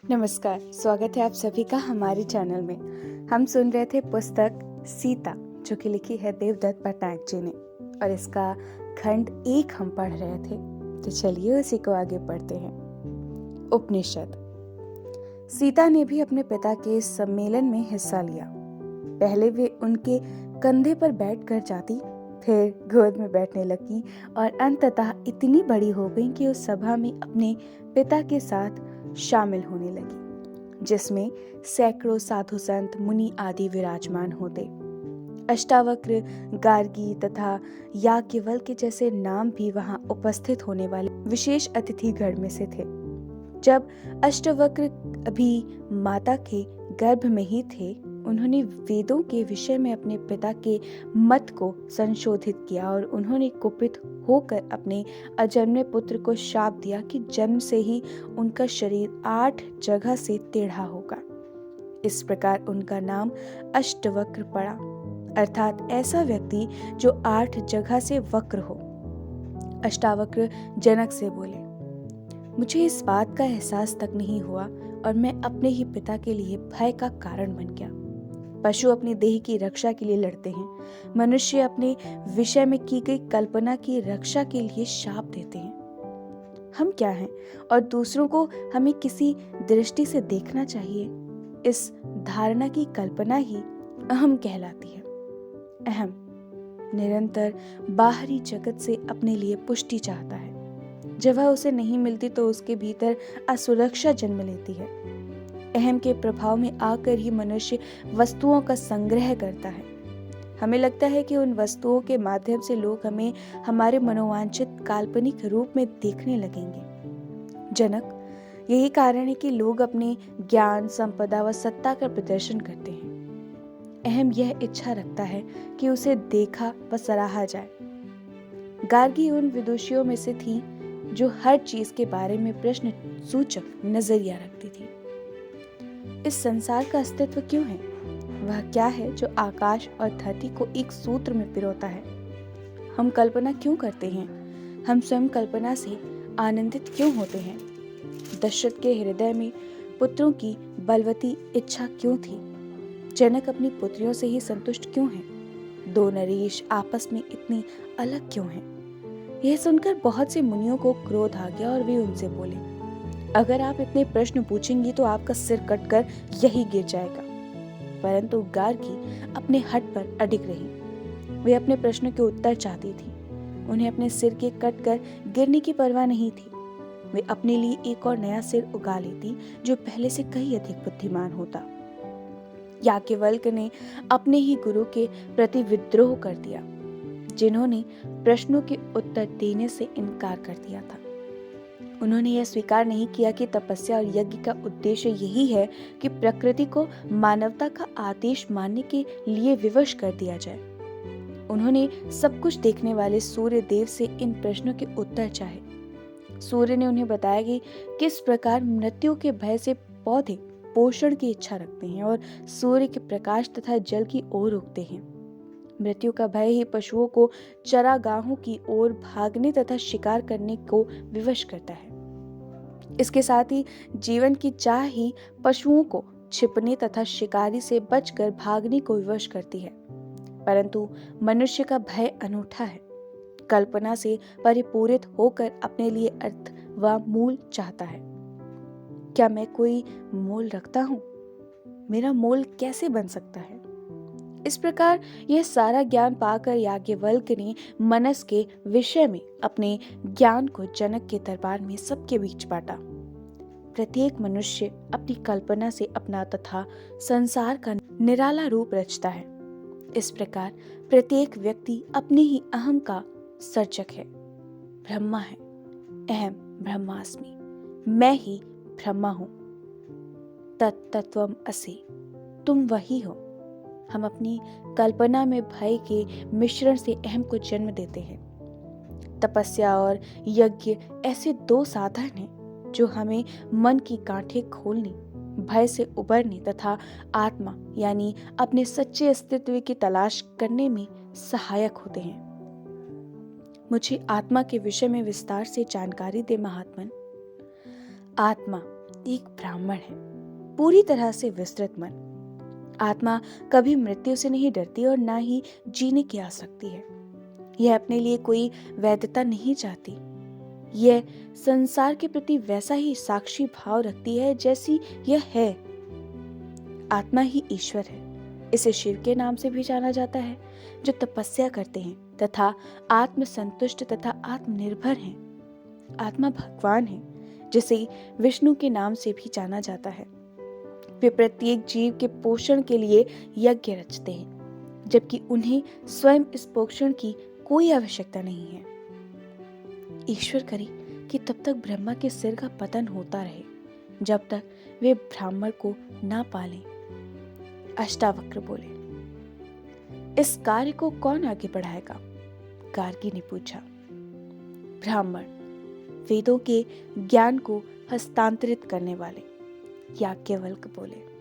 नमस्कार, स्वागत है आप सभी का हमारे चैनल में। हम सुन रहे थे पुस्तक सीता, जो कि लिखी है देवदत्त पट्टनायक जी ने, और इसका खंड 1 हम पढ़ रहे थे। तो चलिए उसी को आगे पढ़ते हैं। उपनिषद। सीता ने भी अपने पिता के इस सम्मेलन में हिस्सा लिया। पहले वे उनके कंधे पर बैठ कर जाती, फिर गोद में बैठने लगी और अंततः इतनी बड़ी हो गई कि उस सभा में अपने पिता के साथ शामिल होने लगी, जिसमें सैकड़ों साधु संत मुनि आदि विराजमान होते। अष्टावक्र, गार्गी तथा याज्ञवल्क्य जैसे नाम भी वहां उपस्थित होने वाले विशेष अतिथिगण में से थे। जब अष्टावक्र अभी माता के गर्भ में ही थे, उन्होंने वेदों के विषय में अपने पिता के मत को संशोधित किया और उन्होंने कुपित होकर अपने अजन्मे पुत्र को शाप दिया कि जन्म से ही उनका शरीर 8 जगह से टेढ़ा होगा। इस प्रकार उनका नाम अष्टवक्र पड़ा, अर्थात ऐसा व्यक्ति जो 8 जगह से वक्र हो। अष्टावक्र जनक से बोले, मुझे इस बात का एहसास तक नहीं हुआ और मैं अपने ही पिता के लिए भय का कारण बन गया। पशु अपनी देह की रक्षा के लिए लड़ते हैं, मनुष्य अपने विषय में की गई कल्पना की रक्षा के लिए शाप देते हैं। हम क्या हैं और दूसरों को हमें किसी दृष्टि से देखना चाहिए, इस धारणा की कल्पना ही अहम कहलाती है। अहम निरंतर बाहरी जगत से अपने लिए पुष्टि चाहता है। जब वह उसे नहीं मिलती तो उसके भीतर असुरक्षा जन्म लेती है। अहम के प्रभाव में आकर ही मनुष्य वस्तुओं का संग्रह करता है। हमें लगता है कि उन वस्तुओं के माध्यम से लोग हमें हमारे मनोवांछित काल्पनिक रूप में देखने लगेंगे। जनक, यही कारण है कि लोग अपने ज्ञान, संपदा व सत्ता का प्रदर्शन करते हैं। अहम यह इच्छा रखता है कि उसे देखा व सराहा जाए। गार्गी उन विदुषियों में से थी जो हर चीज के बारे में प्रश्न सूचक नजरिया रखती थी। इस संसार का अस्तित्व क्यों है? वह क्या है जो आकाश और धरती को एक सूत्र में पिरोता है? हम कल्पना क्यों करते हैं? हम स्वयं कल्पना से आनंदित क्यों होते हैं? दशरथ के हृदय में पुत्रों की बलवती इच्छा क्यों थी? जनक अपनी पुत्रियों से ही संतुष्ट क्यों है? 2 नरेश आपस में इतनी अलग क्यों हैं? यह सुनकर बहुत से मुनियों को क्रोध आ गया और वे उनसे बोले, अगर आप इतने प्रश्न पूछेंगी तो आपका सिर कटकर यही गिर जाएगा। परंतु गार्गी अपने हठ पर अडिग रही। वे अपने प्रश्नों के उत्तर चाहती थी। उन्हें अपने सिर के कटकर गिरने की परवाह नहीं थी। वे अपने लिए एक और नया सिर उगा लेती जो पहले से कहीं अधिक बुद्धिमान होता। याज्ञवल्क्य ने अपने ही गुरु के प्रति विद्रोह कर दिया, जिन्होंने प्रश्नों के उत्तर देने से इनकार कर दिया था। उन्होंने यह स्वीकार नहीं किया कि तपस्या और यज्ञ का उद्देश्य यही है कि प्रकृति को मानवता का आदेश मानने के लिए विवश कर दिया जाए। उन्होंने सब कुछ देखने वाले सूर्य देव से इन प्रश्नों के उत्तर चाहे। सूर्य ने उन्हें बताया कि किस प्रकार मृत्यु के भय से पौधे पोषण की इच्छा रखते हैं और सूर्य के प्रकाश तथा जल की ओर उगते हैं। मृत्यु का भय ही पशुओं को चरागाहों की ओर भागने तथा शिकार करने को विवश करता है। इसके साथ ही जीवन की चाह ही पशुओं को छिपने तथा शिकारी से बचकर भागने को विवश करती है। परंतु मनुष्य का भय अनूठा है। कल्पना से परिपूरित होकर अपने लिए अर्थ व मूल चाहता है। क्या मैं कोई मोल रखता हूँ? मेरा मोल कैसे बन सकता है? इस प्रकार यह सारा ज्ञान पाकर याज्ञवल्क्य ने मनस के विषय में अपने ज्ञान को जनक के दरबार में सबके बीच बांटा। प्रत्येक मनुष्य अपनी कल्पना से अपना तथा संसार का निराला रूप रचता है। इस प्रकार प्रत्येक व्यक्ति अपने ही अहम का सर्जक है। ब्रह्मा है, अहम ब्रह्मास्मि, मैं ही ब्रह्मा हूँ। तत्तत्वम असि, तुम वही हो। हम अपनी कल्पना में भय के मिश्रण से अहम को जन्म देते हैं। तपस्या और यज्ञ ऐसे 2 साधन हैं जो हमें मन की गांठें खोलने, भय से उबरने तथा आत्मा यानी अपने सच्चे अस्तित्व की तलाश करने में सहायक होते हैं। मुझे आत्मा के विषय में विस्तार से जानकारी दे महात्मन। आत्मा एक ब्राह्मण है, पूरी तरह से विस्तृत मन। आत्मा कभी मृत्यु से नहीं डरती और ना ही जीने की आ सकती है। यह अपने लिए कोई वैधता नहीं चाहती। यह संसार के प्रति वैसा ही साक्षी भाव रखती है जैसी यह है। आत्मा ही ईश्वर है। इसे शिव के नाम से भी जाना जाता है, जो तपस्या करते हैं तथा आत्मसंतुष्ट तथा आत्मनिर्भर हैं। आत्मा भगवान है, जिसे विष्णु के नाम से भी जाना जाता है। वे प्रत्येक जीव के पोषण के लिए यज्ञ रचते हैं, जबकि उन्हें स्वयं इस पोषण की कोई आवश्यकता नहीं है। ईश्वर करे कि तब तक ब्रह्मा के सिर का पतन होता रहे, जब तक वे ब्राह्मण को ना पालें। अष्टावक्र बोले। इस कार्य को कौन आगे बढ़ाएगा? गार्गी ने पूछा। ब्राह्मण, वेदों के ज्ञान को हस्तांतरित करने वाले, याज्ञवल्क्य बोले।